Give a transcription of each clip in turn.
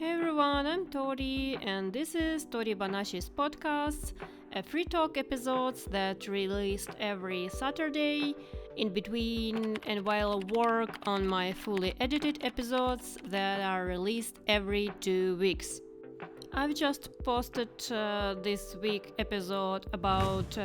Hey everyone, I'm Tori, and this is Tori Banashi's podcast, a free talk episodes that released every Saturday, in between and while I work on my fully edited episodes that are released every 2 weeks. I've just posted this week episode about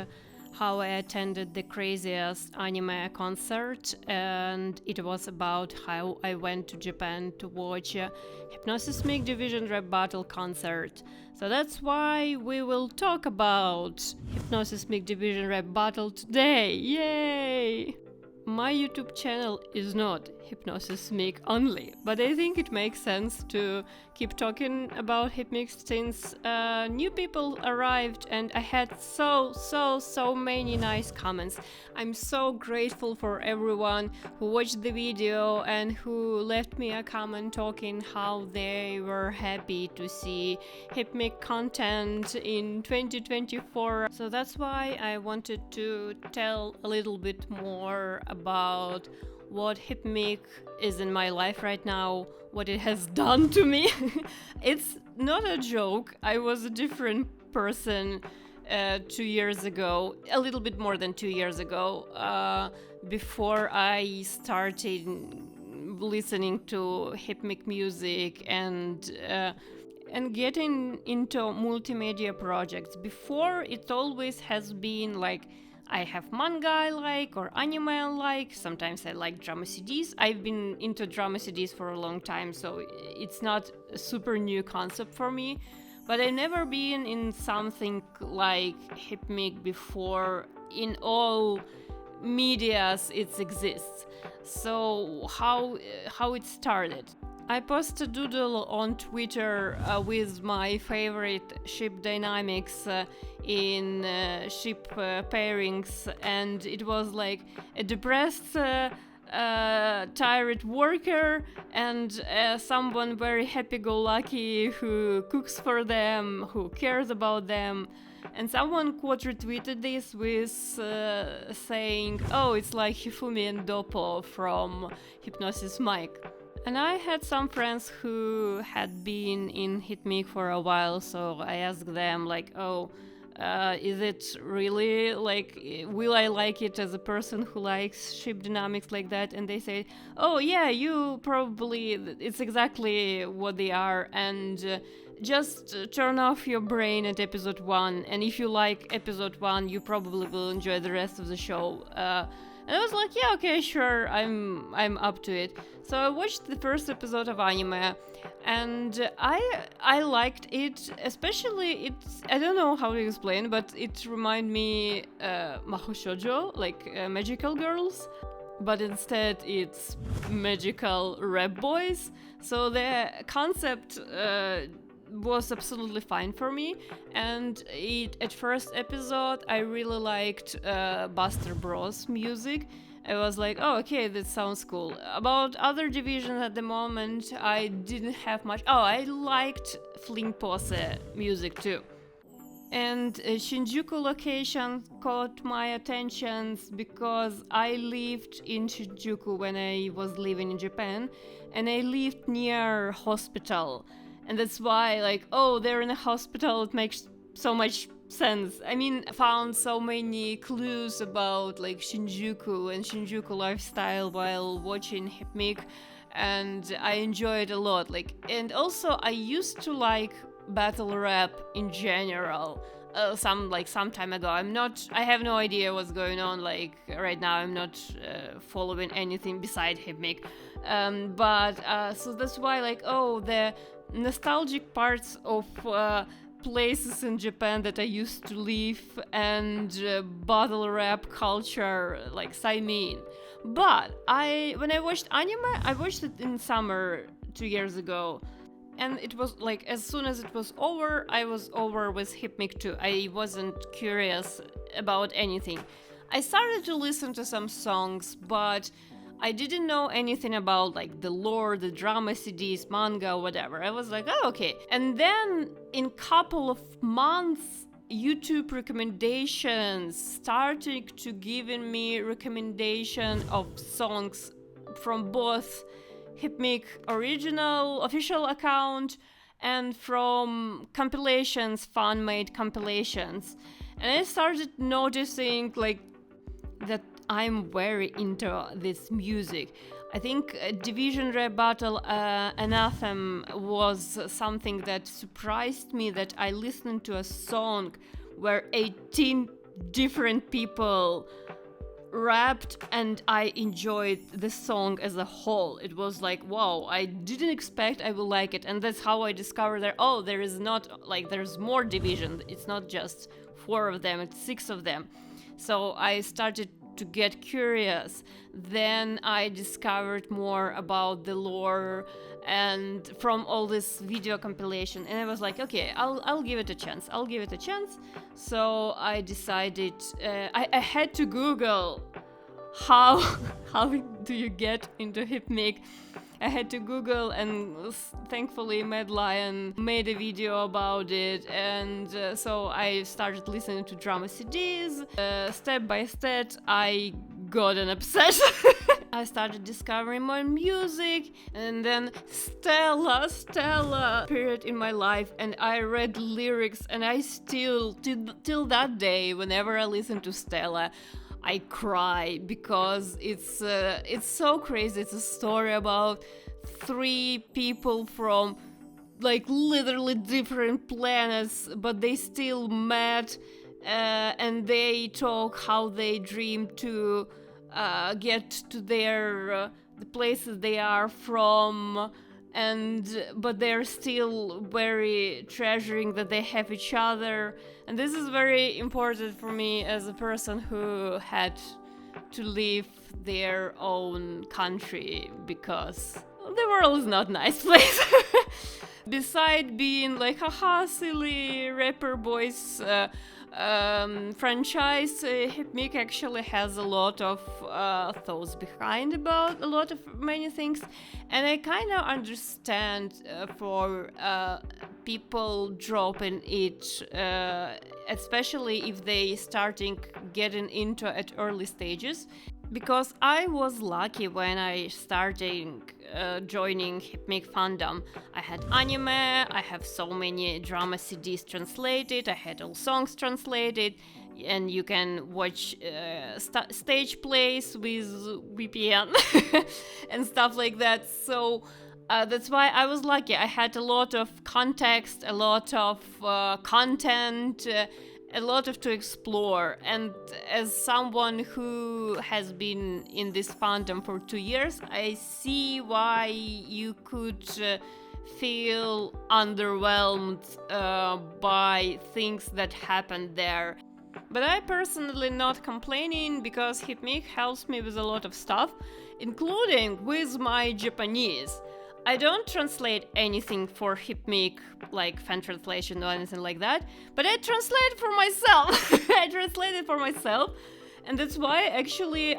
how I attended the craziest anime concert, and it was about how I went to Japan to watch a Hypnosis Mic Division Rap Battle concert. So that's why we will talk about Hypnosis Mic Division Rap Battle today. Yay! My YouTube channel is not Hypnosis Mic only, but I think it makes sense to keep talking about Hypmic since new people arrived and I had so many nice comments. I'm so grateful for everyone who watched the video and who left me a comment talking how they were happy to see Hypmic content in 2024. So that's why I wanted to tell a little bit more about what Hypmic is in my life right now, what it has done to me. It's not a joke. I was a different person 2 years ago, a little bit more than 2 years ago, before I started listening to Hypmic music and getting into multimedia projects. Before, it always has been like I have manga I like or anime I like. Sometimes I like drama CDs. I've been into drama CDs for a long time, so it's not a super new concept for me. But I've never been in something like Hypmic before in all medias it exists. So how it started? I posted a doodle on Twitter with my favorite ship dynamics in ship pairings, and it was like a depressed, tired worker and someone very happy-go-lucky who cooks for them, who cares about them. And someone quote retweeted this with saying, "Oh, it's like Hifumi and Doppo from Hypnosis Mic." And I had some friends who had been in Hypmic for a while, so I asked them like, is it really like, will I like it as a person who likes ship dynamics like that? And they say, oh yeah, you probably, it's exactly what they are, and just turn off your brain at episode 1, and if you like episode 1, you probably will enjoy the rest of the show. And I was like, yeah, okay, sure, I'm up to it. So I watched the first episode of anime, and I liked it. Especially, I don't know how to explain, but it reminded me Mahou Shoujo, like magical girls, but instead it's magical rap boys. So the concept was absolutely fine for me, and at first episode I really liked Buster Bros music. I was like, oh okay, that sounds cool. About other divisions at the moment I didn't have much. Oh, I liked Fling Posse music too. And Shinjuku location caught my attention because I lived in Shinjuku when I was living in Japan, and I lived near hospital. And that's why, like, oh, they're in a hospital, it makes so much sense. I mean, I found so many clues about, like, Shinjuku and Shinjuku lifestyle while watching Hypmic, and I enjoyed a lot. Like, and also, I used to like battle rap in general. Some time ago. I have no idea what's going on, like, right now I'm not following anything beside Hypmic. So that's why, like, oh, the nostalgic parts of places in Japan that I used to live and battle rap culture, like, sign me in. But when I watched anime, I watched it in summer 2 years ago. And it was like, as soon as it was over, I was over with Hypmic too. I wasn't curious about anything. I started to listen to some songs, but I didn't know anything about, like, the lore, the drama CDs, manga, whatever. I was like, oh, okay. And then in couple of months, YouTube recommendations started to giving me recommendation of songs from both Hypmic original official account and from compilations, fan-made compilations. And I started noticing like that I'm very into this music. I think Division Rap Battle Anthem was something that surprised me, that I listened to a song where 18 different people rapped and I enjoyed the song as a whole. It was like, wow, I didn't expect I will like it. And that's how I discovered that, oh, there is not, like, there's more Division. It's not just 4 of them, it's 6 of them. So I started to get curious. Then I discovered more about the lore and from all this video compilation, and I was like, okay, I'll give it a chance. So I decided I had to Google how do you get into Hypmic. I had to Google, and thankfully Mad Lion made a video about it, and so I started listening to drama CDs. Step by step, I got an obsession. I started discovering more music, and then Stella appeared in my life, and I read lyrics, and I still, till that day, whenever I listen to Stella, I cry, because it's so crazy. It's a story about 3 people from like literally different planets, but they still met, and they talk how they dream to get to their the places they are from, but they're still very treasuring that they have each other. And this is very important for me as a person who had to leave their own country, because the world is not a nice place. Beside being like haha silly rapper boys franchise, Hypmic actually has a lot of thoughts behind about a lot of many things, and I kind of understand for people dropping it, especially if they starting getting into at early stages. Because I was lucky when I started joining Hypmic fandom. I had anime, I have so many drama CDs translated, I had all songs translated, and you can watch stage plays with VPN and stuff like that. So that's why I was lucky. I had a lot of context, a lot of content, a lot of to explore. And as someone who has been in this fandom for 2 years, I see why you could feel underwhelmed by things that happened there. But I personally not complaining, because Hypmic helps me with a lot of stuff, including with my Japanese. I don't translate anything for Hypmic, like fan translation or anything like that, but I translate for myself. I translated for myself, and that's why actually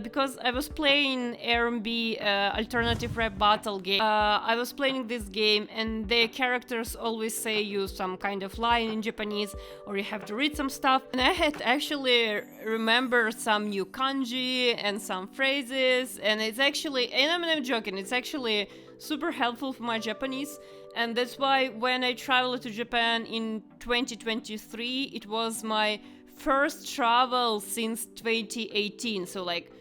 because I was playing R&B alternative rap battle game. I was playing this game, and the characters always say you some kind of line in Japanese, or you have to read some stuff. And I had actually remembered some new kanji and some phrases, and it's actually, and I'm not joking, it's actually super helpful for my Japanese. And that's why when I traveled to Japan in 2023, it was my first travel since 2018, so like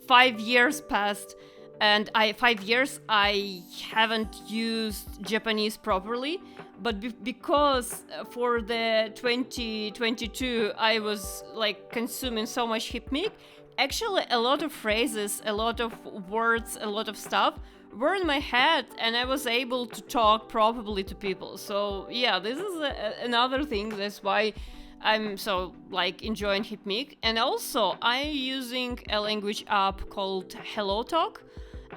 5 years passed, and 5 years I haven't used Japanese properly. But because for the 2022 I was like consuming so much Hypmic, actually a lot of phrases, a lot of words, a lot of stuff were in my head, and I was able to talk properly to people. So yeah, this is another thing. That's why I'm so like enjoying Hypmic. And also I'm using a language app called Hello Talk,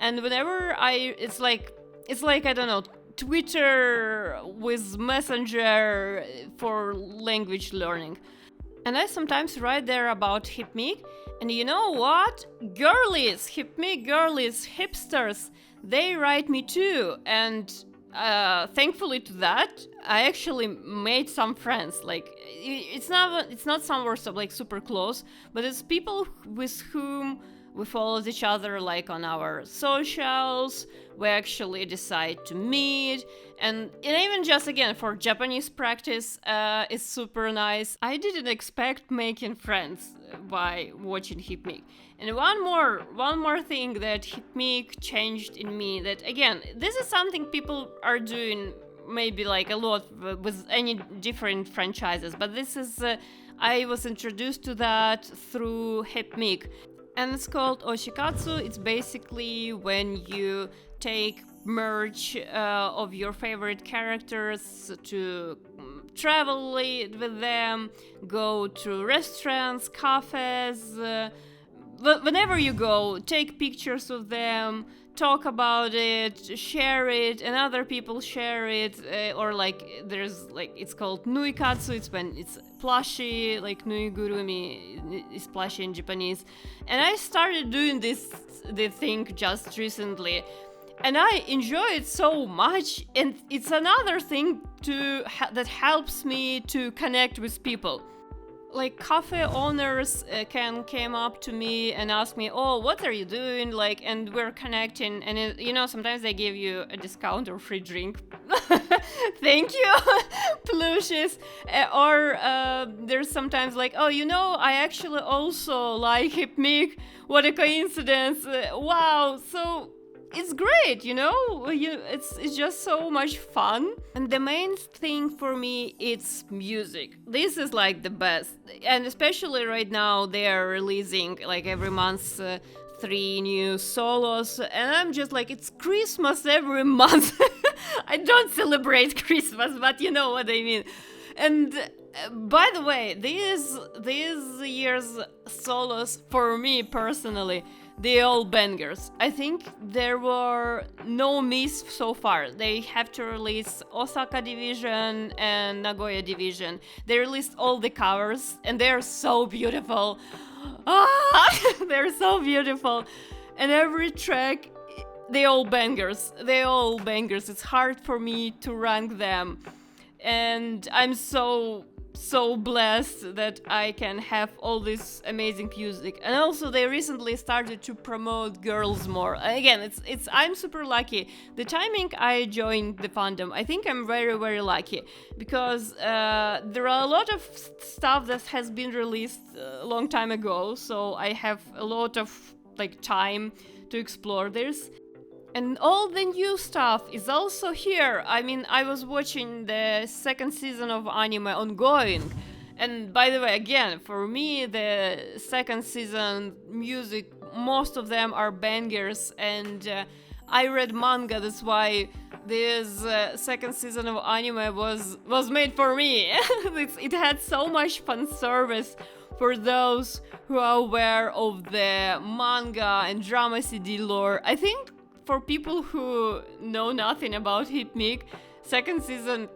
and whenever it's like I don't know, Twitter with Messenger for language learning. And I sometimes write there about Hypmic, and you know what? Girlies, Hypmic girlies, hipsters, they write me too. And thankfully to that, I actually made some friends. Like it's not somewhere so like super close, but it's people with whom We followed each other like on our socials. We actually decide to meet, and even just again for Japanese practice, it's super nice. I didn't expect making friends by watching Hypmic. And one more thing that Hypmic changed in me, that again, this is something people are doing maybe like a lot with any different franchises, but this is I was introduced to that through Hypmic, and it's called Oshi katsu. It's basically when you take merch of your favorite characters to travel with them, go to restaurants, cafes, whenever you go, take pictures of them, talk about it, share it, and other people share it, or like there's like, it's called nui katsu. It's when it's plushie, like nui gurumi is plushie in Japanese. And I started doing the thing just recently, and I enjoy it so much, and it's another thing that helps me to connect with people. Like cafe owners came up to me and ask me, "Oh, what are you doing?" Like, and we're connecting, and sometimes they give you a discount or free drink. Thank you, plushies. Or there's sometimes like, "Oh, I actually also like Hypmic. What a coincidence! Wow!" So it's great, it's just so much fun. And the main thing for me, it's music. This is like the best, and especially right now they are releasing like every month 3 new solos, and I'm just like, it's Christmas every month. I don't celebrate Christmas, but you know what I mean. And by the way, these year's solos, for me personally, they all bangers. I think there were no miss so far. They have to release Osaka division and Nagoya division. They released all the covers, and they're so beautiful. They're so beautiful. And every track, they all bangers. It's hard for me to rank them. And I'm so blessed that I can have all this amazing music. And also they recently started to promote girls more. Again, I'm super lucky. The timing I joined the fandom, I think I'm very, very lucky, because there are a lot of stuff that has been released a long time ago, so I have a lot of like time to explore this. And all the new stuff is also here. I mean, I was watching the 2nd season of anime ongoing. And by the way, again, for me, the 2nd season music, most of them are bangers. And I read manga, that's why this 2nd season of anime was made for me. It had so much fan service for those who are aware of the manga and drama CD lore. I think for people who know nothing about Hypmic, 2nd season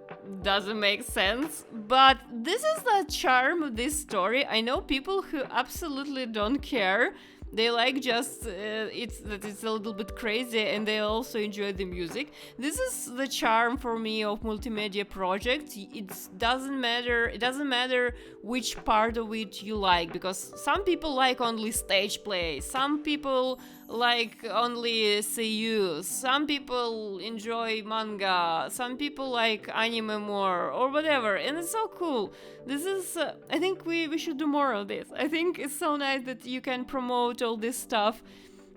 doesn't make sense, but this is the charm of this story. I know people who absolutely don't care. They like just it's a little bit crazy, and they also enjoy the music. This is the charm for me of multimedia projects. It doesn't matter which part of it you like, because some people like only stage play, some people like only seiyuu, some people enjoy manga, some people like anime more, or whatever, and it's so cool. This is I think we should do more of this. I think it's so nice that you can promote all this stuff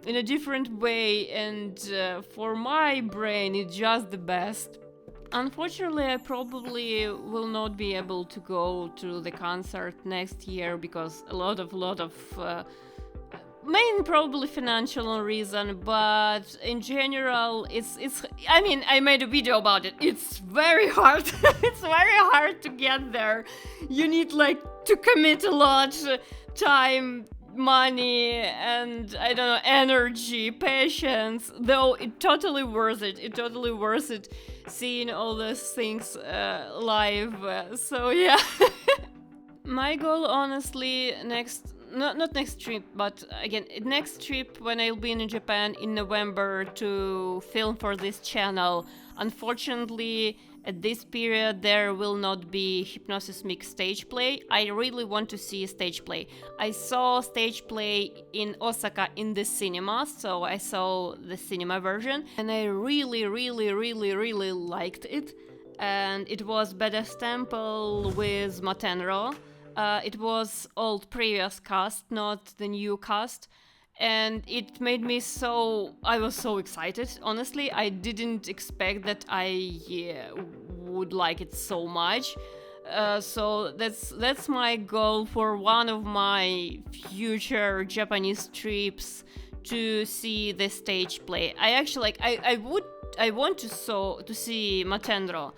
in a different way, and for my brain it's just the best. Unfortunately, I probably will not be able to go to the concert next year, because a lot of main probably financial reason, but in general it's I mean, I made a video about it. It's very hard. It's very hard to get there. You need like to commit a lot time, money, and I don't know, energy, patience, though it totally worth it seeing all those things live. So yeah. My goal honestly not next trip, but again, next trip when I'll be in Japan in November to film for this channel. Unfortunately, at this period there will not be Hypnosis Mic stage play. I really want to see stage play. I saw stage play in Osaka in the cinema, so I saw the cinema version, and I really liked it. And it was Badass Temple with Matenro. It was old previous cast, not the new cast. And it made me I was so excited. Honestly, I didn't expect that I would like it so much. So that's my goal for one of my future Japanese trips, to see the stage play. I actually I want to see Matenro,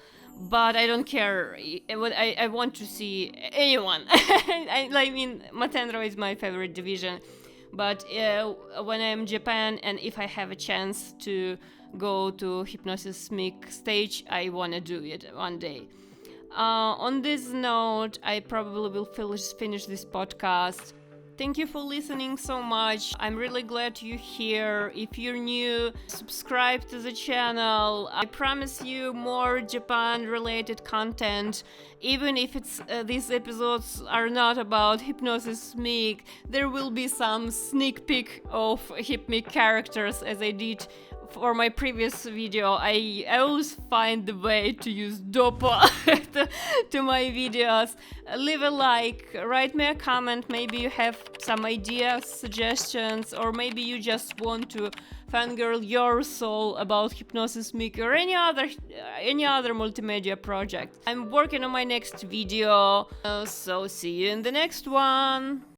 but I don't care. I want to see anyone. I mean, Matenro is my favorite division, but when I'm in Japan and if I have a chance to go to Hypnosis Mic stage, I wanna do it one day. On this note, I probably will finish this podcast. Thank you for listening so much. I'm really glad you're here. If you're new, subscribe to the channel. I promise you more Japan-related content. Even if these episodes are not about Hypnosis Mic, there will be some sneak peek of Hypmic characters, as I did for my previous video. I always find the way to use Dopo to my videos. Leave a like, write me a comment, maybe you have some ideas, suggestions, or maybe you just want to fangirl your soul about Hypnosis Mic or any other multimedia project. I'm working on my next video, so see you in the next one!